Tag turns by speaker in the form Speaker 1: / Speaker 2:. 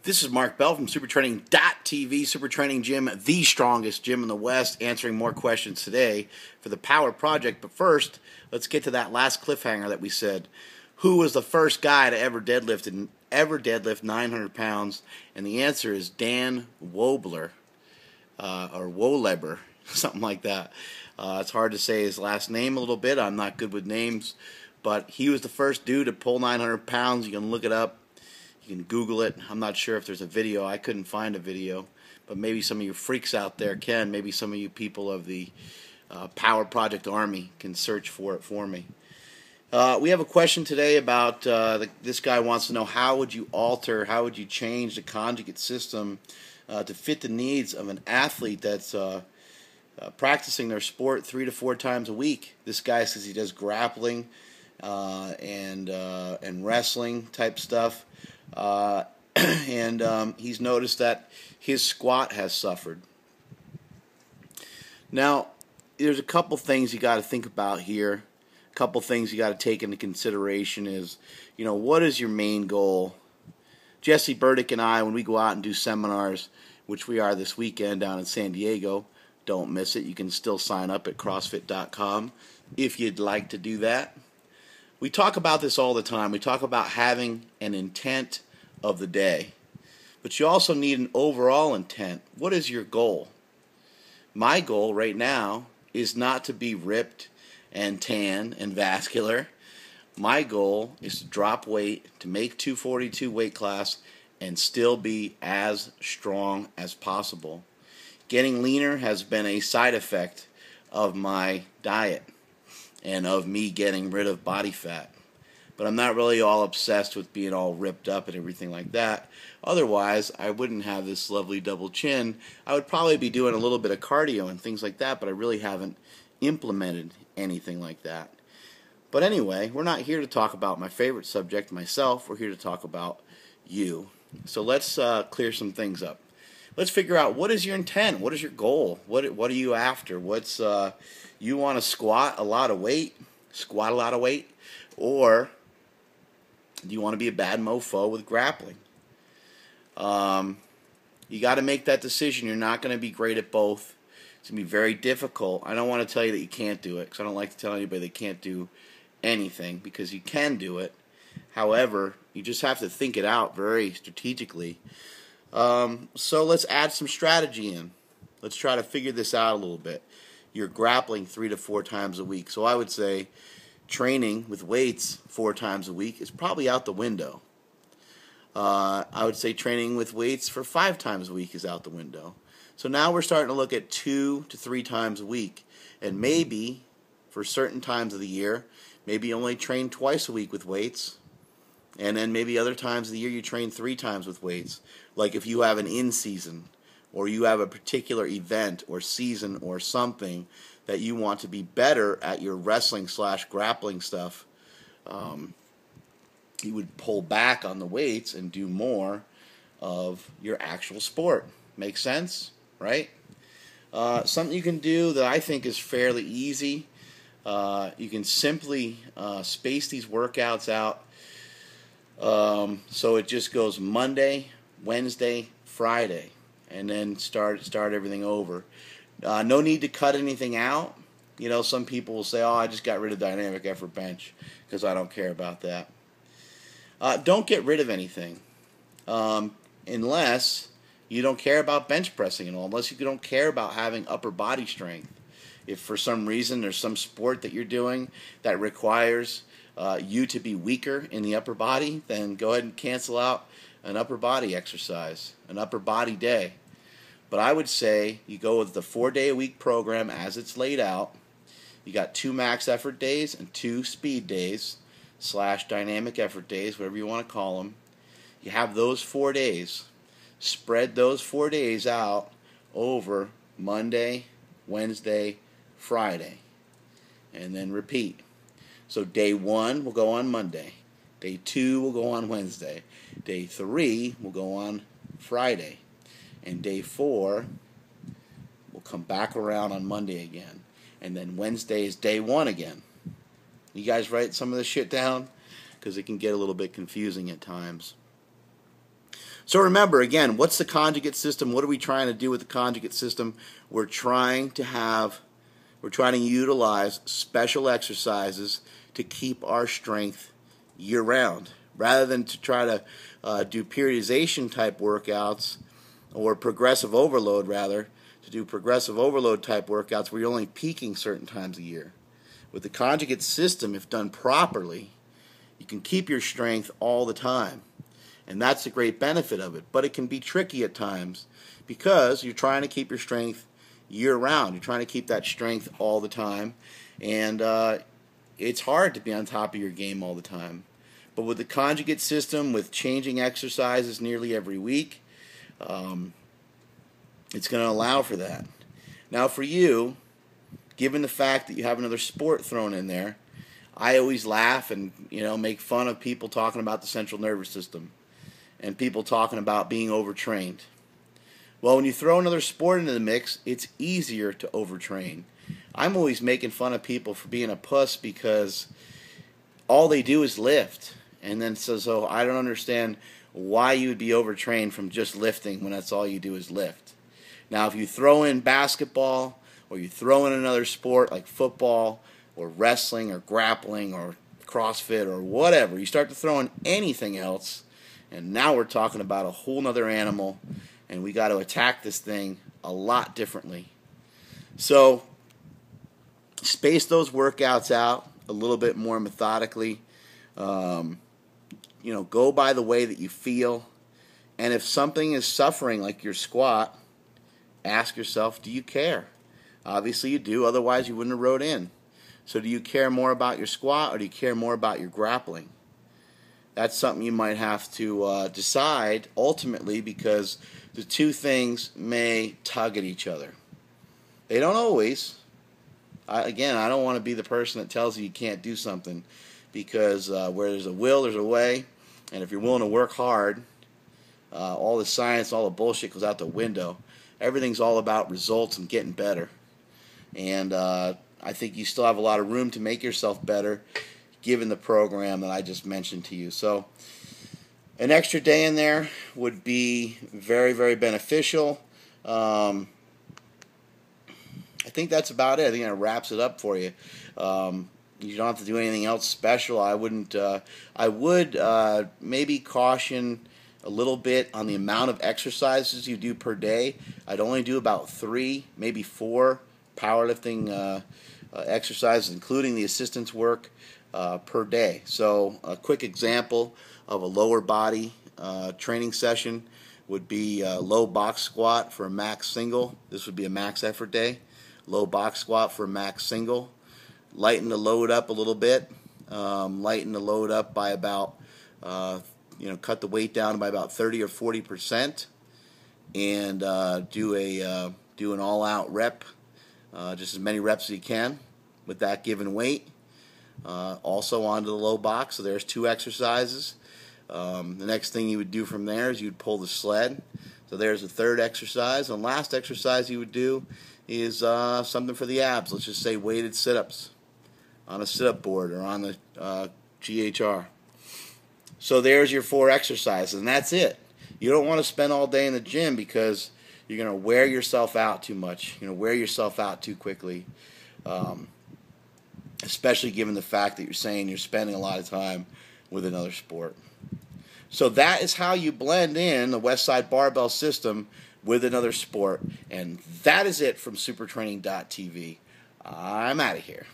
Speaker 1: This is Mark Bell from SuperTraining.tv, Super Training Gym, the strongest gym in the West, answering more questions today for the Power Project. But first, let's get to that last cliffhanger that we said. Who was the first guy to ever deadlift 900 pounds? And the answer is Dan Wobler, or Woleber, something like that. It's hard to say his last name a little bit. I'm not good with names. But he was the first dude to pull 900 pounds. You can look it up. You can Google it. I'm not sure if there's a video. I couldn't find a video. But maybe some of you freaks out there can. Maybe some of you people of the Power Project Army can search for it for me. We have a question today about this guy wants to know how would you change the conjugate system to fit the needs of an athlete that's practicing their sport 3 to 4 times a week. This guy says he does grappling and wrestling type stuff. And he's noticed that his squat has suffered. Now, there's a couple things you got to think about here. A couple things you got to take into consideration is, what is your main goal? Jesse Burdick and I, when we go out and do seminars, which we are this weekend down in San Diego, don't miss it. You can still sign up at CrossFit.com if you'd like to do that. We talk about this all the time. We talk about having an intent of the day. But you also need an overall intent. What is your goal? My goal right now is not to be ripped and tan and vascular. My goal is to drop weight, to make 242 weight class, and still be as strong as possible. Getting leaner has been a side effect of my diet and of me getting rid of body fat. But I'm not really all obsessed with being all ripped up and everything like that. Otherwise, I wouldn't have this lovely double chin. I would probably be doing a little bit of cardio and things like that, but I really haven't implemented anything like that. But anyway, we're not here to talk about my favorite subject, myself. We're here to talk about you. So let's clear some things up. Let's figure out, what is your intent? What is your goal? What are you after? You want to squat a lot of weight, or do you want to be a bad mofo with grappling? You got to make that decision. You're not going to be great at both. It's going to be very difficult. I don't want to tell you that you can't do it, because I don't like to tell anybody they can't do anything, because you can do it. However, you just have to think it out very strategically. So let's add some strategy in. Let's try to figure this out a little bit. You're grappling 3 to 4 times a week. So I would say training with weights 4 times a week is probably out the window. I would say training with weights for 5 times a week is out the window. So now we're starting to look at 2 to 3 times a week. And maybe for certain times of the year, maybe you only train twice a week with weights. And then maybe other times of the year you train 3 times with weights. Like if you have an in-season, or you have a particular event or season or something that you want to be better at your wrestling/grappling stuff, you would pull back on the weights and do more of your actual sport. Make sense? Right? Something you can do that I think is fairly easy. You can simply space these workouts out. So it just goes Monday, Wednesday, Friday, and then start everything over. No need to cut anything out. Some people will say, I just got rid of dynamic effort bench because I don't care about that. Don't get rid of anything unless you don't care about bench pressing at all, unless you don't care about having upper body strength. If for some reason there's some sport that you're doing that requires you to be weaker in the upper body, then go ahead and cancel out an upper body exercise, an upper body day. But I would say you go with the 4-day-a-week program as it's laid out. You got 2 max effort days and 2 speed days / dynamic effort days, whatever you want to call them. You have those 4 days. Spread those 4 days out over Monday, Wednesday, Friday, and then repeat. So day 1 will go on Monday. Day 2 will go on Wednesday. Day 3 will go on Friday. And day 4 will come back around on Monday again. And then Wednesday is day 1 again. You guys write some of this shit down? Because it can get a little bit confusing at times. So remember, again, what's the conjugate system? What are we trying to do with the conjugate system? We're trying to utilize special exercises to keep our strength year-round, rather than to try to do periodization type workouts, or progressive overload, rather, to do progressive overload type workouts where you're only peaking certain times a year. With the conjugate system, if done properly, you can keep your strength all the time. And that's the great benefit of it. But it can be tricky at times because you're trying to keep your strength year-round. You're trying to keep that strength all the time. And it's hard to be on top of your game all the time. But with the conjugate system, with changing exercises nearly every week, it's going to allow for that. Now for you, given the fact that you have another sport thrown in there, I always laugh and make fun of people talking about the central nervous system and people talking about being overtrained. Well, when you throw another sport into the mix, it's easier to overtrain. I'm always making fun of people for being a puss because all they do is lift. And then so I don't understand why you would be overtrained from just lifting when that's all you do is lift. Now, if you throw in basketball or you throw in another sport like football or wrestling or grappling or CrossFit or whatever, you start to throw in anything else, and now we're talking about a whole nother animal, and we got to attack this thing a lot differently. So space those workouts out a little bit more methodically. Go by the way that you feel. And if something is suffering like your squat, ask yourself, do you care? Obviously you do, otherwise you wouldn't have wrote in. So do you care more about your squat or do you care more about your grappling? That's something you might have to decide ultimately, because the two things may tug at each other. They don't always. I don't want to be the person that tells you can't do something, because where there's a will, there's a way. And if you're willing to work hard, all the science, all the bullshit goes out the window. Everything's all about results and getting better. And I think you still have a lot of room to make yourself better, given the program that I just mentioned to you. So an extra day in there would be very, very beneficial. I think that's about it. I think that wraps it up for you. You don't have to do anything else special. I wouldn't. I would maybe caution a little bit on the amount of exercises you do per day. I'd only do about 3, maybe 4 powerlifting exercises, including the assistance work, per day. So a quick example of a lower body training session would be low box squat for a max single. This would be a max effort day. Low box squat for a max single. Lighten the load up a little bit. Lighten the load up by about, cut the weight down by about 30 or 40%, and do an all-out rep, just as many reps as you can with that given weight. Also onto the low box. So there's 2 exercises. The next thing you would do from there is you'd pull the sled. So there's a 3rd exercise. And the last exercise you would do is something for the abs. Let's just say weighted sit-ups on a sit-up board or on the GHR. So there's your 4 exercises, and that's it. You don't want to spend all day in the gym because you're going to wear yourself out too much. You're going to wear yourself out too quickly, especially given the fact that you're saying you're spending a lot of time with another sport. So that is how you blend in the Westside Barbell system with another sport. And that is it from supertraining.tv. I'm out of here.